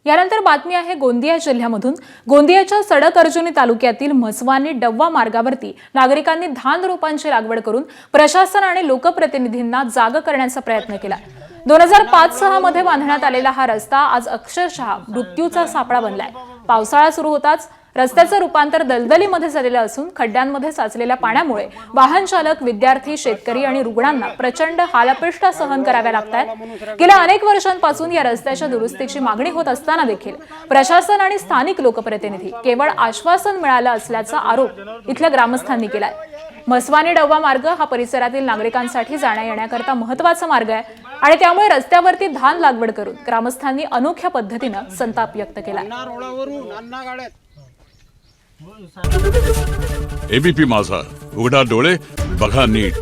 यानंतर बातमी आहे गोंदिया जिल्ह्यामधून। गोंदियाच्या सडक अर्जुनी तालुक्यातील म्हसवानी डव्वा मार्गावरती नागरिकांनी धान रोपांची लागवड करून प्रशासन आणि लोकप्रतिनिधींना जाग करण्याचा प्रयत्न केला। 2005-06 मध्ये बांधण्यात आलेला हा रस्ता आज अक्षरशः मृत्यूचा सापळा बनलाय। पावसाळा सुरू होताच रस्त्याचं रूपांतर दलदलीमध्ये झालेलं असून खड्ड्यांमध्ये साचलेल्या पाण्यामुळे वाहन चालक, विद्यार्थी, शेतकरी आणि रुग्णांना प्रचंड हालअपेष्टा सहन कराव्या लागतात। गेल्या अनेक वर्षांपासून या रस्त्याच्या दुरुस्तीची मागणी होत असताना देखील प्रशासन आणि स्थानिक लोकप्रतिनिधी केवळ आश्वासन मिळालं असल्याचा आरोप इथल्या ग्रामस्थांनी केलाय। म्हसवानी डव्वा मार्ग हा परिसरातील नागरिकांसाठी जाण्या येण्याकरता महत्त्वाचा मार्ग आहे आणि त्यामुळे रस्त्यावरती धान लागवड करून ग्रामस्थांनी अनोख्या पद्धतीने संताप व्यक्त केला। एबीपी माझा, उघडा डोळे बघा नीट।